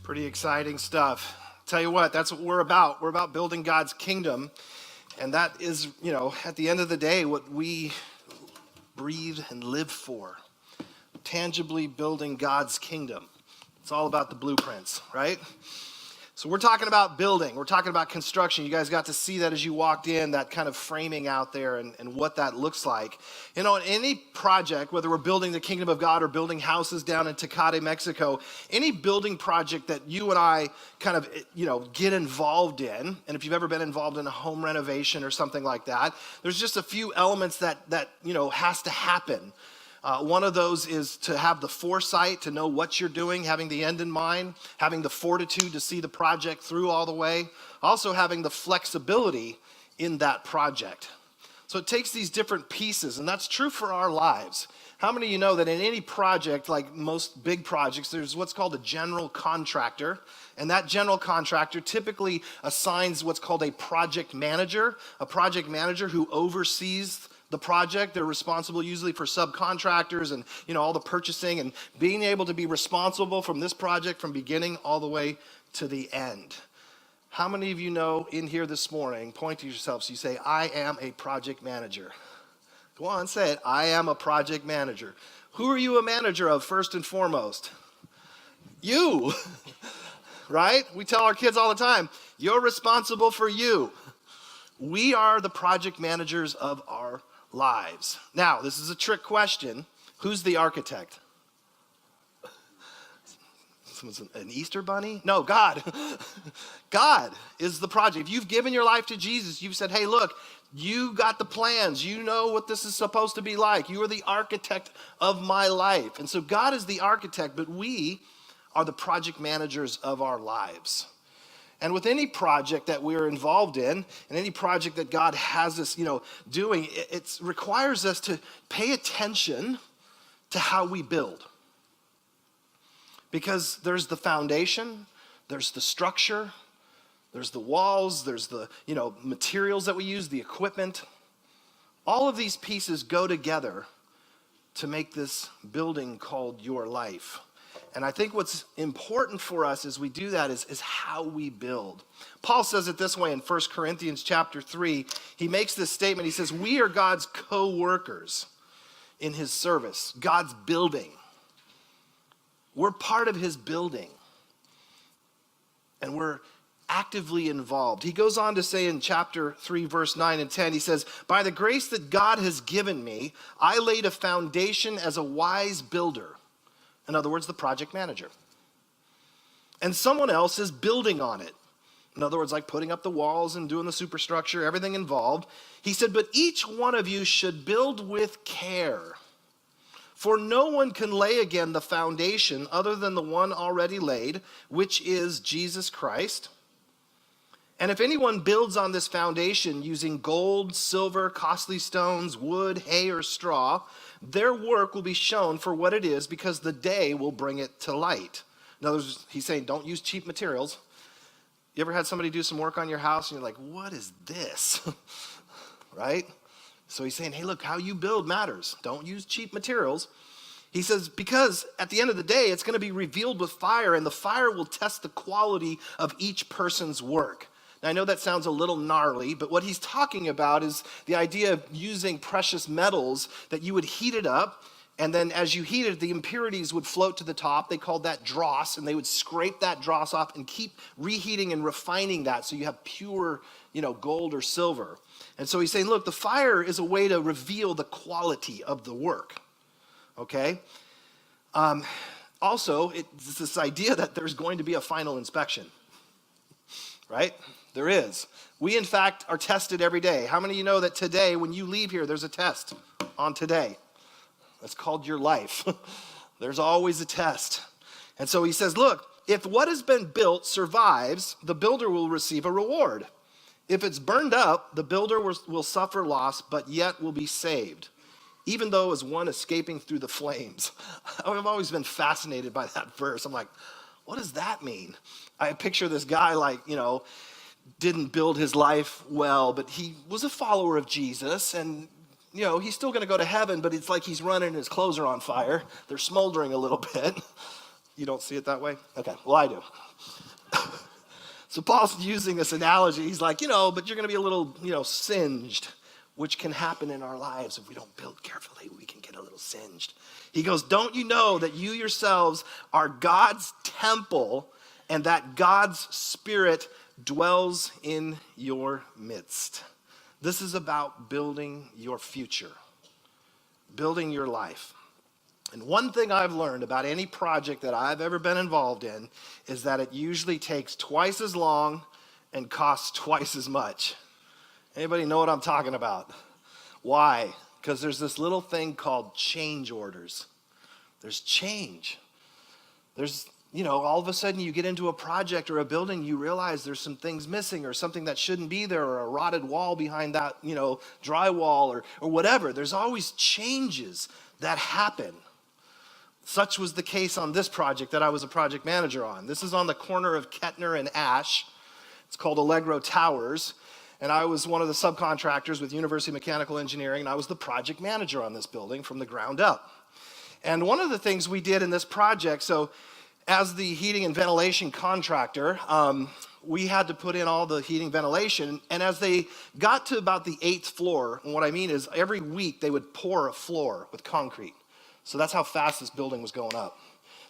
Pretty exciting stuff. Tell you what, that's what we're about. We're about building God's kingdom. And that is, at the end of the day, what we breathe and live for. Tangibly building God's kingdom. It's all about the blueprints, right? So we're talking about building. We're talking about construction. You guys got to see that as you walked in, that kind of framing out there and what that looks like. In any project, whether we're building the kingdom of God or building houses down in Tecate, Mexico, any building project that you and I kind of, get involved in, and if you've ever been involved in a home renovation or something like that, there's just a few elements that has to happen. One of those is to have the foresight to know what you're doing, having the end in mind, having the fortitude to see the project through all the way, also having the flexibility in that project. So it takes these different pieces, and that's true for our lives. How many of you know that in any project, like most big projects, there's what's called a general contractor, and that general contractor typically assigns what's called a project manager who oversees the project. They're responsible usually for subcontractors and all the purchasing and being able to be responsible from this project from beginning all the way to the end. How many of you know in here this morning, point to yourselves, you say, I am a project manager. Go on, say it. I am a project manager. Who are you a manager of first and foremost? You, right? We tell our kids all the time, you're responsible for you. We are the project managers of our lives. Now, this is a trick question. Who's the architect? Someone's an Easter bunny? No, God. God is the project. If you've given your life to Jesus, you've said, hey, look, you got the plans. You know what this is supposed to be like. You are the architect of my life. And so God is the architect, but we are the project managers of our lives. And with any project that we're involved in, and any project that God has us, doing, it requires us to pay attention to how we build. Because there's the foundation, there's the structure, there's the walls, there's the, materials that we use, the equipment. All of these pieces go together to make this building called your life. And I think what's important for us as we do that is how we build. Paul says it this way in 1 Corinthians chapter 3. He makes this statement. He says, we are God's co-workers in his service, God's building. We're part of his building. And we're actively involved. He goes on to say in chapter 3, verse 9 and 10, he says, by the grace that God has given me, I laid a foundation as a wise builder. In other words, the project manager. And someone else is building on it. In other words, like putting up the walls and doing the superstructure, everything involved. He said, but each one of you should build with care. For no one can lay again the foundation other than the one already laid, which is Jesus Christ. And if anyone builds on this foundation using gold, silver, costly stones, wood, hay, or straw, their work will be shown for what it is because the day will bring it to light. In other words, he's saying don't use cheap materials. You ever had somebody do some work on your house and you're like, what is this? Right? So he's saying, hey, look, how you build matters. Don't use cheap materials. He says, because at the end of the day, it's going to be revealed with fire, and the fire will test the quality of each person's work. Now, I know that sounds a little gnarly, but what he's talking about is the idea of using precious metals that you would heat it up, and then as you heat it, the impurities would float to the top. They called that dross, and they would scrape that dross off and keep reheating and refining that so you have pure, gold or silver. And so he's saying, look, the fire is a way to reveal the quality of the work, okay? Also, it's this idea that there's going to be a final inspection, right? There is. We, in fact, are tested every day. How many of you know that today, when you leave here, there's a test on today? That's called your life. There's always a test. And so he says, look, if what has been built survives, the builder will receive a reward. If it's burned up, the builder will suffer loss, but yet will be saved, even though as one escaping through the flames. I've always been fascinated by that verse. I'm like, what does that mean? I picture this guy didn't build his life well, but he was a follower of Jesus, and he's still going to go to heaven, but it's like he's running and his clothes are on fire. They're smoldering a little bit. You don't see it that way? Okay, well, I do. So Paul's using this analogy. He's like, but you're going to be a little, singed, which can happen in our lives if we don't build carefully. We can get a little singed. He goes, don't you know that you yourselves are God's temple and that God's Spirit dwells in your midst? This is about building your future, building your life. And one thing I've learned about any project that I've ever been involved in is that it usually takes twice as long and costs twice as much. Anybody know what I'm talking about? Why? Because there's this little thing called change orders. There's change. There's, all of a sudden you get into a project or a building, you realize there's some things missing or something that shouldn't be there or a rotted wall behind that, drywall or whatever. There's always changes that happen. Such was the case on this project that I was a project manager on. This is on the corner of Kettner and Ash. It's called Allegro Towers. And I was one of the subcontractors with University of Mechanical Engineering, and I was the project manager on this building from the ground up. And one of the things we did in this project, so as the heating and ventilation contractor, we had to put in all the heating ventilation. And as they got to about the 8th floor, and what I mean is every week they would pour a floor with concrete. So that's how fast this building was going up.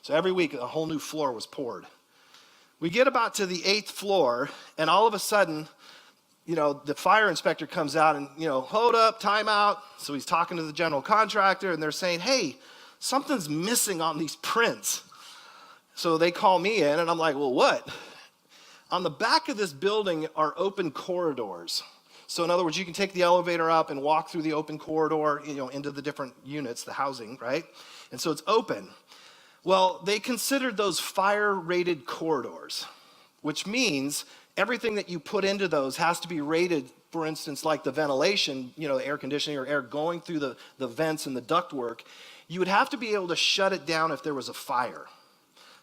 So every week a whole new floor was poured. We get about to the 8th floor, and all of a sudden, the fire inspector comes out and, hold up, time out. So he's talking to the general contractor, and they're saying, hey, something's missing on these prints. So they call me in, and I'm like, well, what? On the back of this building are open corridors. So in other words, you can take the elevator up and walk through the open corridor, into the different units, the housing, right? And so it's open. Well, they considered those fire-rated corridors, which means everything that you put into those has to be rated, for instance, like the ventilation, the air conditioning or air going through the vents and the ductwork. You would have to be able to shut it down if there was a fire.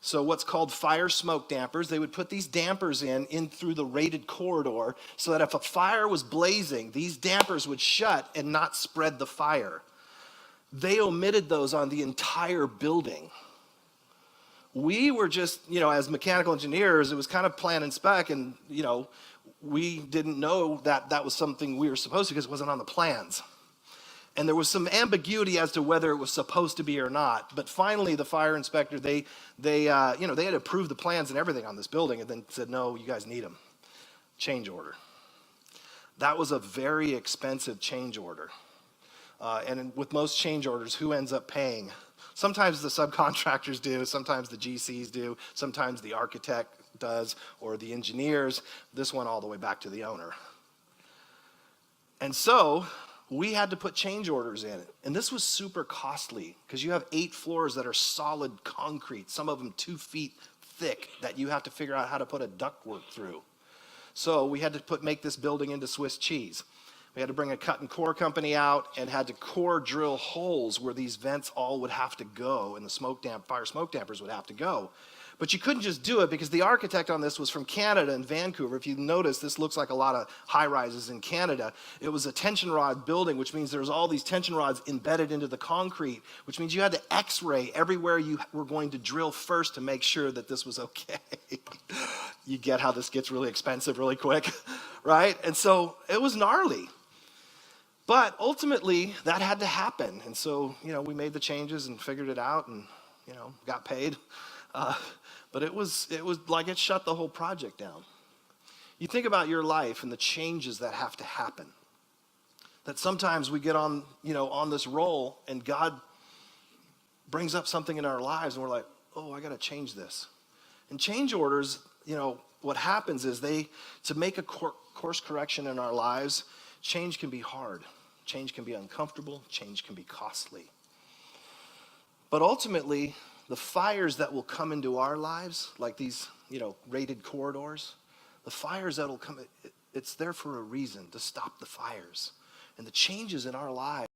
So what's called fire smoke dampers, they would put these dampers in through the rated corridor so that if a fire was blazing, these dampers would shut and not spread the fire. They omitted those on the entire building. We were just, as mechanical engineers, it was kind of plan and spec, and, we didn't know that that was something we were supposed to because it wasn't on the plans. And there was some ambiguity as to whether it was supposed to be or not. But finally, the fire inspector, they had approved the plans and everything on this building and then said, no, you guys need them. Change order. That was a very expensive change order. And with most change orders, who ends up paying? Sometimes the subcontractors do, sometimes the GCs do, sometimes the architect does, or the engineers. This went all the way back to the owner. And so we had to put change orders in it. And this was super costly because you have 8 floors that are solid concrete, some of them 2 feet thick, that you have to figure out how to put a ductwork through. So we had to make this building into Swiss cheese. We had to bring a cut and core company out and had to core drill holes where these vents all would have to go and the fire smoke dampers would have to go. But you couldn't just do it because the architect on this was from Canada and Vancouver. If you notice, this looks like a lot of high-rises in Canada. It was a tension rod building, which means there's all these tension rods embedded into the concrete, which means you had to x-ray everywhere you were going to drill first to make sure that this was okay. You get how this gets really expensive really quick, right? And so it was gnarly. But ultimately, that had to happen. And so, we made the changes and figured it out and, got paid. But it was like it shut the whole project down. You think about your life and the changes that have to happen. That sometimes we get on this roll and God brings up something in our lives and we're like, oh, I got to change this. And change orders, what happens is to make a course correction in our lives, change can be hard. Change can be uncomfortable. Change can be costly. But ultimately, the fires that will come into our lives, like these, rated corridors, the fires that will come, it's there for a reason, to stop the fires. And the changes in our lives